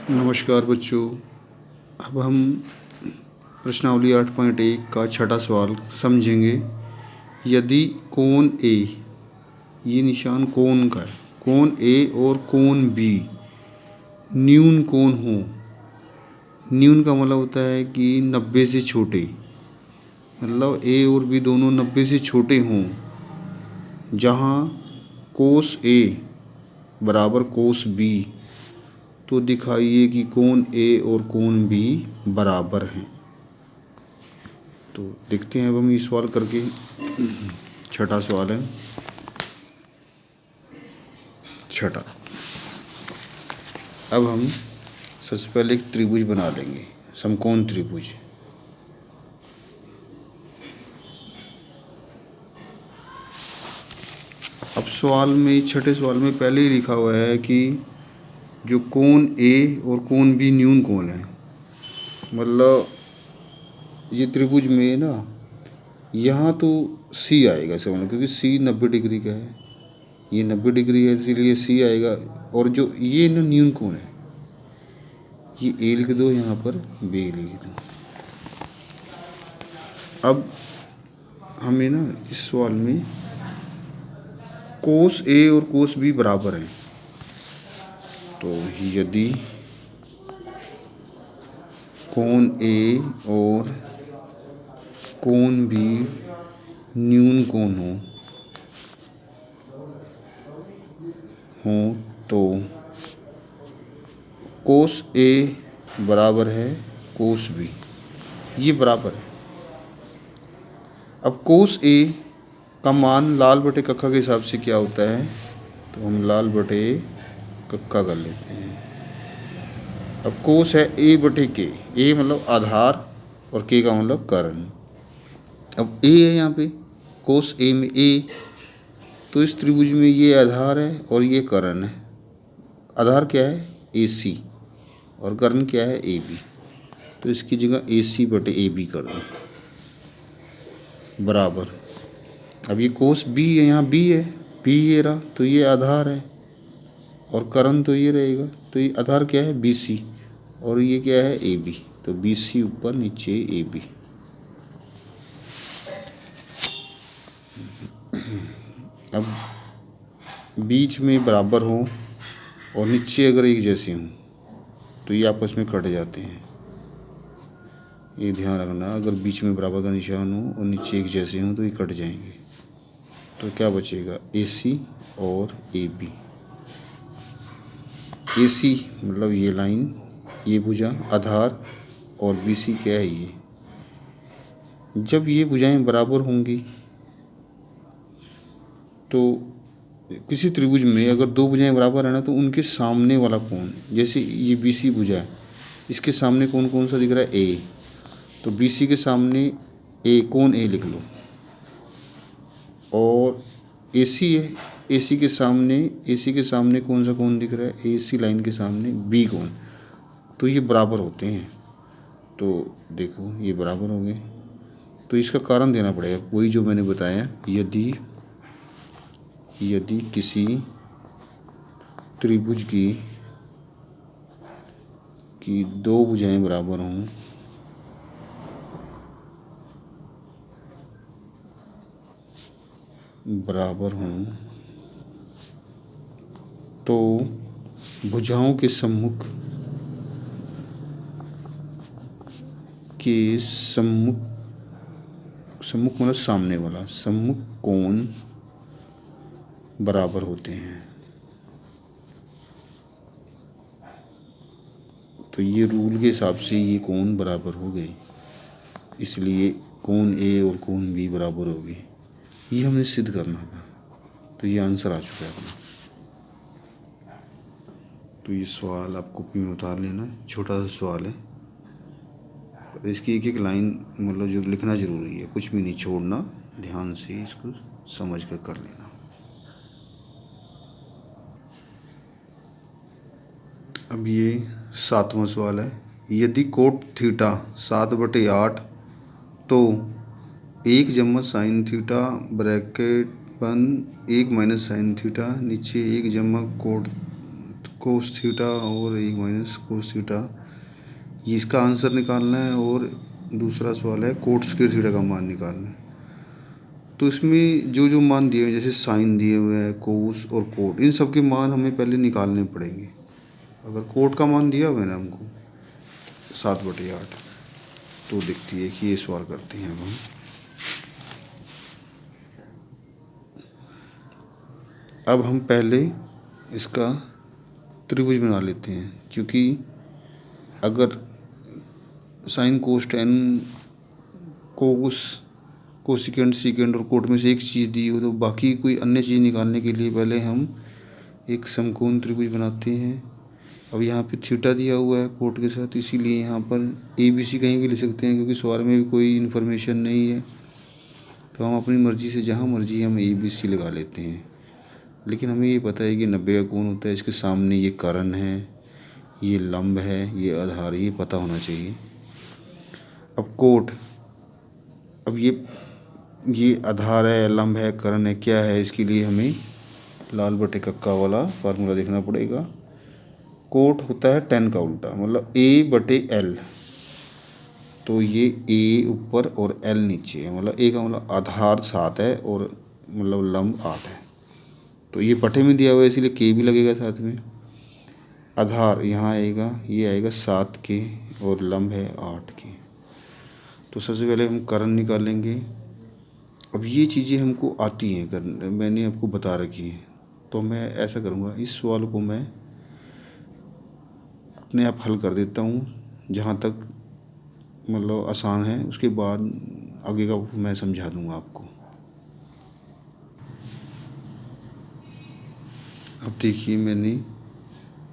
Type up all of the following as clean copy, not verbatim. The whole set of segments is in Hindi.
नमस्कार बच्चों। अब हम प्रश्नावली 8.1 का छठा सवाल समझेंगे। यदि कोण ए, ये निशान कोण का है, कोण ए और कोण बी न्यून कोण हो। न्यून का मतलब होता है कि 90 से छोटे, मतलब ए और बी दोनों 90 से छोटे हों, जहाँ कोस ए बराबर कोस बी, तो दिखाइए कि कोण ए और कोण बी बराबर हैं। तो देखते हैं अब हम ये सवाल करके। छठा सवाल है। छठा, अब हम सबसे पहले एक त्रिभुज बना लेंगे, समकोण त्रिभुज। अब सवाल में, छठे सवाल में पहले ही लिखा हुआ है कि जो कोण ए और कोण बी न्यून कोण है। मतलब ये त्रिभुज में ना, यहाँ तो सी आएगा इसका मतलब, क्योंकि सी 90 डिग्री का है, ये 90 डिग्री है, इसीलिए सी आएगा। और जो ये ना न्यून कोण है, ये ए लिख दो, यहाँ पर बी लिख दो। अब हमें ना इस सवाल में कोस ए और कोस बी बराबर हैं। तो यदि कोण ए और कोण बी न्यून कोण हो तो कोस ए बराबर है कोस बी, ये बराबर है। अब कोस ए का मान लाल बटे कक्का के हिसाब से क्या होता है, तो हम लाल बटे कक्का कर लेते हैं। अब कोस है ए बटे के, ए मतलब आधार और के का मतलब कर्ण। अब ए है यहाँ पे, कोस ए में ए, तो इस त्रिभुज में ये आधार है और ये कर्ण है। आधार क्या है, ए सी, और कर्ण क्या है, ए बी। तो इसकी जगह ए सी बटे ए बी कर दो, बराबर। अब ये कोस बी है, यहाँ बी है, बी ये रहा, तो ये आधार है और कर्ण तो ये रहेगा। तो ये आधार क्या है, बी सी, और ये क्या है, ए बी। तो बी सी ऊपर, नीचे ए बी। अब बीच में बराबर हो और नीचे अगर एक जैसे हों तो ये आपस में कट जाते हैं, ये ध्यान रखना। अगर बीच में बराबर का निशान हो और नीचे एक जैसे हों तो ये कट जाएंगे। तो क्या बचेगा, ए सी और ए बी। ए सी मतलब ये लाइन, ये भुजा आधार, और बी सी क्या है, ये। जब ये भुजाएं बराबर होंगी तो किसी त्रिभुज में अगर दो भुजाएं बराबर है ना, तो उनके सामने वाला कोण, जैसे ये बी सी भुजा है, इसके सामने कोण कौन सा दिख रहा है, ए। तो बी सी के सामने ए, कोण ए लिख लो। और ए सी है, ए सी के सामने कौन सा कोण दिख रहा है, ए सी लाइन के सामने बी कोण। तो ये बराबर होते हैं। तो देखो ये बराबर हो गए, तो इसका कारण देना पड़ेगा, वही जो मैंने बताया। यदि किसी त्रिभुज की दो भुजाएं बराबर हों तो भुजाओं के सम्मुख मतलब सामने वाला, सम्मुख कोण बराबर होते हैं। तो ये रूल के हिसाब से ये कोण बराबर हो गए, इसलिए कोण ए और कोण बी बराबर हो गए। ये हमने सिद्ध करना था, तो ये आंसर आ चुका है अपना। तो ये सवाल आप कॉपी में उतार लेना, छोटा सा सवाल है। इसकी एक एक लाइन मतलब जो लिखना ज़रूरी है, कुछ भी नहीं छोड़ना, ध्यान से इसको समझ कर कर लेना। अब ये 7वां सवाल है। यदि कोट थीटा 7/8 तो 1 जमा साइन थीटा ब्रैकेट बंद 1 माइनस साइन थीटा नीचे 1 जमा कोस थीटा और 1 माइनस कोस थीटा, ये इसका आंसर निकालना है। और दूसरा सवाल है कोट स्क्वायर थीटा का मान निकालना है। तो इसमें जो जो मान दिए हुए हैं, जैसे साइन दिए हुए हैं, कोस और कोट, इन सब के मान हमें पहले निकालने पड़ेंगे। अगर कोट का मान दिया हुआ है ना हमको 7/8, तो दिखती है कि ये सवाल करते हैं अब हम। अब हम पहले इसका त्रिभुज बना लेते हैं, क्योंकि अगर साइन कोस टेन कोस कोसिकेंड सीकेंड और कोट में से एक चीज़ दी हो, तो बाकी कोई अन्य चीज़ निकालने के लिए पहले हम एक समकोण त्रिभुज बनाते हैं। अब यहाँ पे थीटा दिया हुआ है कोट के साथ, इसीलिए यहाँ पर ABC कहीं भी ले सकते हैं, क्योंकि सवाल में भी कोई इन्फॉर्मेशन नहीं है। तो हम अपनी मर्ज़ी से जहाँ मर्ज़ी हम ABC लगा लेते हैं। लेकिन हमें ये पता है कि 90 का कोण होता है, इसके सामने ये कर्ण है, ये लंब है, ये आधार, ये पता होना चाहिए। अब कोट, अब ये आधार है, लंब है, कर्ण है, क्या है, इसके लिए हमें लाल बटे कक्का वाला फार्मूला देखना पड़ेगा। कोट होता है tan का उल्टा, मतलब A/L। तो ये A ऊपर और L नीचे है, मतलब A का मतलब आधार 7 है और मतलब लंब 8 है। तो ये बटे में दिया हुआ है, इसलिए K भी लगेगा साथ में। आधार यहाँ आएगा, ये आएगा 7K और लंब है 8K। तो सबसे पहले हम कर्ण निकालेंगे। अब ये चीज़ें हमको आती हैं करने, मैंने आपको बता रखी हैं। तो मैं ऐसा करूँगा, इस सवाल को मैं अपने आप हल कर देता हूँ, जहाँ तक मतलब आसान है, उसके बाद आगे का मैं समझा दूँगा आपको। अब देखिए मैंने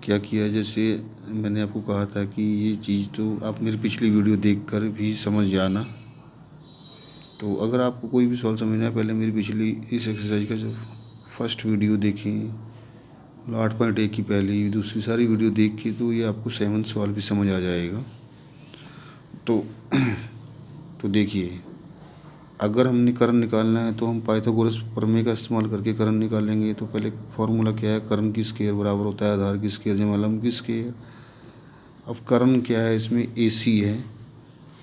क्या किया, जैसे मैंने आपको कहा था कि ये चीज़ तो आप मेरी पिछली वीडियो देखकर भी समझ जाना। तो अगर आपको कोई भी सवाल समझना है, पहले मेरी पिछली इस एक्सरसाइज का जो फर्स्ट वीडियो देखें, 8.1 की पहली दूसरी सारी वीडियो देख के, तो ये आपको 7 सवाल भी समझ आ जाएगा। तो देखिए, अगर हमने कर्ण निकालना है तो हम पाइथागोरस प्रमेय का इस्तेमाल करके कर्ण निकालेंगे। तो पहले फॉर्मूला क्या है, कर्ण की स्क्वायर बराबर होता है आधार की स्क्वायर जमा लंब की स्क्वायर। अब कर्ण क्या है, इसमें AC है,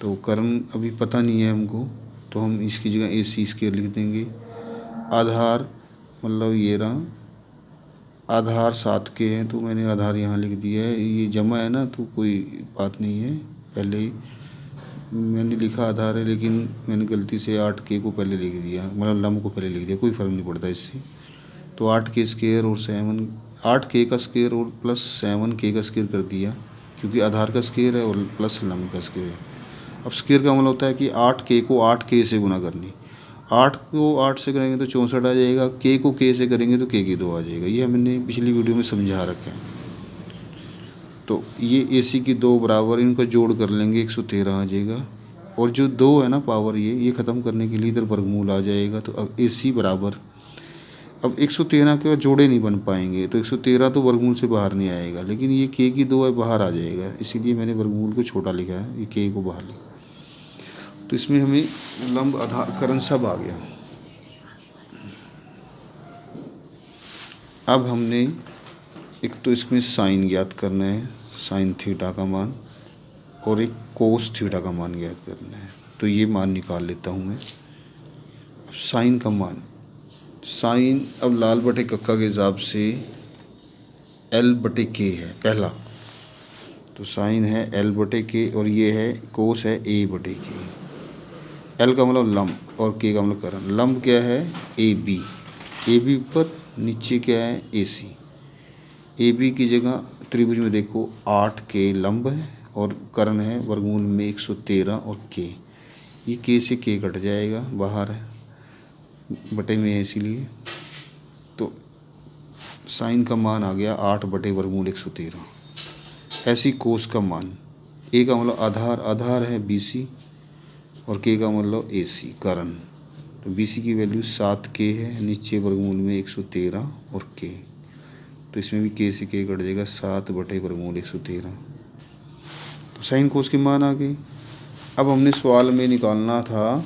तो कर्ण अभी पता नहीं है हमको, तो हम इसकी जगह AC स्क्वायर लिख देंगे। आधार मतलब ये रहा, आधार 7K है, तो मैंने आधार यहाँ लिख दिया है। ये जमा है ना, तो कोई बात नहीं है, पहले ही मैंने लिखा आधार है, लेकिन मैंने गलती से 8K को पहले लिख दिया, मतलब लंब को पहले लिख दिया, कोई फ़र्क नहीं पड़ता इससे। तो 8K स्क्वायर और 8K का स्क्वायर और प्लस 7K का स्क्वायर कर दिया, क्योंकि आधार का स्क्वायर है और प्लस लंब का स्क्वायर है। अब स्क्वायर का मतलब होता है कि 8K को 8K से गुना करनी। 8 को 8 से करेंगे तो 64 आ जाएगा, K को K से करेंगे तो K की 2 आ जाएगा। ये हमने पिछली वीडियो में समझा रखा है। तो ये AC की 2 बराबर, इनका जोड़ कर लेंगे 113 आ जाएगा। और जो 2 है ना पावर, ये ख़त्म करने के लिए इधर वर्गमूल आ जाएगा। तो अब AC बराबर, अब 113 के बाद जोड़े नहीं बन पाएंगे, तो 113 तो वर्गमूल से बाहर नहीं आएगा, लेकिन ये K की 2 है, बाहर आ जाएगा, इसीलिए मैंने वर्गमूल को छोटा लिखा है, ये K को बाहर लिखा। तो इसमें हमें लंब आधार कर्ण सब आ गया। अब हमने एक तो इसमें साइन ज्ञात करना है, साइन थीटा का मान, और एक कोस थीटा का मान ज्ञात करना है। तो ये मान निकाल लेता हूँ मैं। अब साइन का मान, साइन अब लाल बटे कक्का के हिसाब से L/K है पहला, तो साइन है L/K और ये है कोस है A/K। L का मतलब लंब और K का मतलब कर्ण। लंब क्या है, AB, AB ऊपर, नीचे क्या है AC। AB की जगह त्रिभुज में देखो 8K लंब है और कर्ण है वर्गमूल में 113 और K। ये K से K कट जाएगा, बाहर है, बटे में है इसीलिए। तो साइन का मान आ गया 8 बटे वर्गमूल 113। ऐसी कोस का मान, A का मतलब आधार, आधार है BC, और K का मतलब AC कर्ण। तो BC की वैल्यू 7K है, नीचे वर्गमूल में 113 और K। तो इसमें भी K से K कट जाएगा, 7 बटे वर्गमूल 113। तो साइन कोस के मान आ गए। अब हमने सवाल में निकालना था,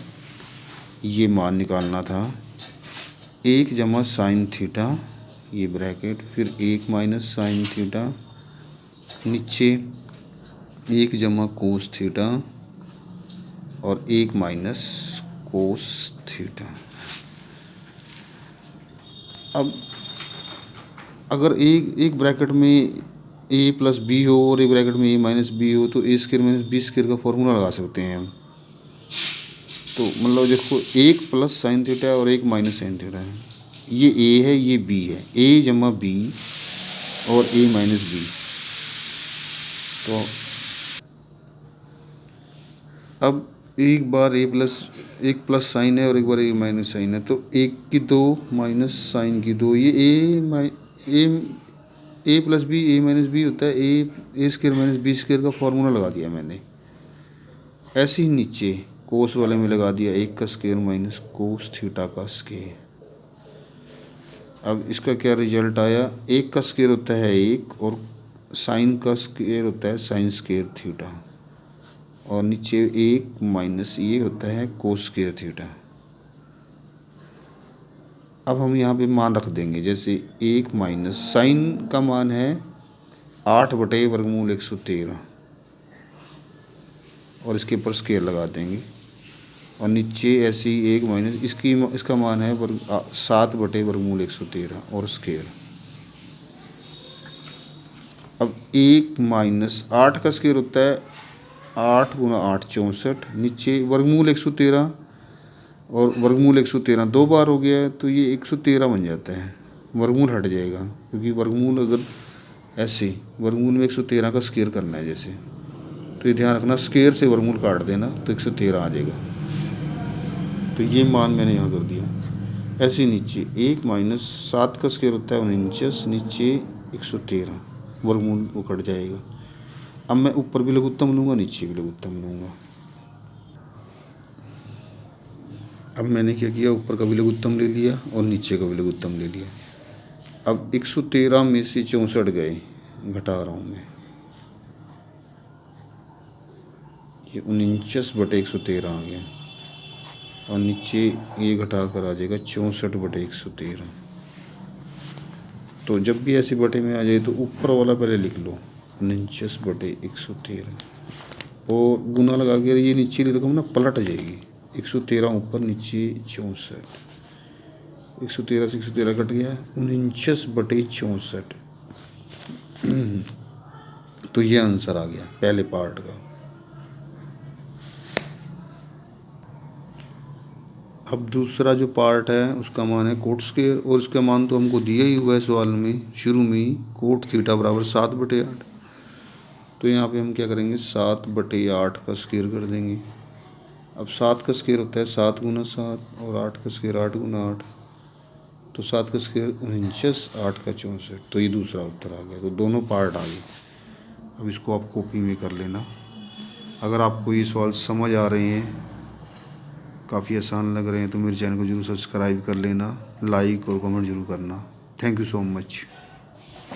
ये मान निकालना था 1 जमा साइन थीटा ये ब्रैकेट, फिर 1 माइनस साइन थीटा, नीचे 1 जमा कोस थीटा और 1 माइनस कोस थीटा। अब अगर एक ब्रैकेट में ए प्लस बी हो और एक ब्रैकेट में ए माइनस बी हो तो ए स्क्वायर माइनस बी स्क्वायर का फॉर्मूला लगा सकते हैं हम। तो मतलब देखो 1 प्लस साइन थीटा और 1 माइनस साइन थीटा है, ये ए है ये बी है, ए जमा बी और ए माइनस बी। तो अब एक बार एक प्लस साइन है और एक बार ए माइनस साइन है, तो 1 की 2 माइनस साइन की 2, ये ए प्लस बी ए माइनस बी होता है, ए स्क्वायर माइनस बी स्क्वायर का फॉर्मूला लगा दिया मैंने। ऐसे ही नीचे कोस वाले में लगा दिया 1 का स्क्वायर माइनस कोस थीटा का स्क्वायर। अब इसका क्या रिजल्ट आया, 1 का स्क्वायर होता है 1 और साइन का स्क्वायर होता है साइन स्क्वायर थीटा, और नीचे 1 माइनस ये होता है कोस स्क्वायर थीटा। अब हम यहाँ पे मान रख देंगे, जैसे 1 माइनस साइन का मान है 8/वर्गमूल 113 और इसके ऊपर स्केयर लगा देंगे, और नीचे ऐसे ही 1 माइनस इसका मान है 7/वर्गमूल 113 और स्केयर। अब 1 माइनस 8 का स्केयर होता है 8 गुना 8 64, नीचे वर्गमूल 113 और वर्गमूल 113 2 बार हो गया है तो ये 113 बन जाता है, वर्गमूल हट जाएगा, क्योंकि वर्गमूल अगर ऐसे वर्गमूल में 113 का स्क्वायर करना है जैसे, तो ये ध्यान रखना स्क्वायर से वर्गमूल काट देना तो 113 आ जाएगा। तो ये मान मैंने यहाँ कर दिया। ऐसे नीचे 1 माइनस 7 का स्क्वायर होता है 49, नीचे 113 वर्गमूल वो कट जाएगा। अब मैं ऊपर भी लघुत्तम लूँगा नीचे भी लघुत्तम लूँगा। अब मैंने क्या किया, ऊपर का भी लघुत्तम ले लिया और नीचे का भी लघुत्तम ले लिया। अब 113 में से 64 गए, घटा रहा हूँ मैं, ये 49/113 आ गया, और नीचे ये घटा कर आ जाएगा 64/113। तो जब भी ऐसे बटे में आ जाए तो ऊपर वाला पहले लिख लो 49/113, और गुना लगा के ये नीचे की रकम ना पलट जाएगी, 113 ऊपर नीचे 64, 113 से 113 कट गया 49/64। तो ये आंसर आ गया पहले पार्ट का। अब दूसरा जो पार्ट है उसका मान है कोट स्क्वायर, और इसका मान तो हमको दिया ही हुआ है सवाल में शुरू में ही, कोट थीटा बराबर 7/8। तो यहाँ पे हम क्या करेंगे 7/8 का स्क्वायर कर देंगे। अब 7 का स्क्वायर होता है 7 गुना 7 और 8 का स्क्वायर 8 गुना 8, तो 7 का स्क्वायर 49, 8 का 64। तो ये दूसरा उत्तर आ गया। तो दोनों पार्ट आ गए। अब इसको आप कॉपी में कर लेना। अगर आपको ये सवाल समझ आ रहे हैं, काफ़ी आसान लग रहे हैं, तो मेरे चैनल को जरूर सब्सक्राइब कर लेना, लाइक और कमेंट जरूर करना। Thank you so much.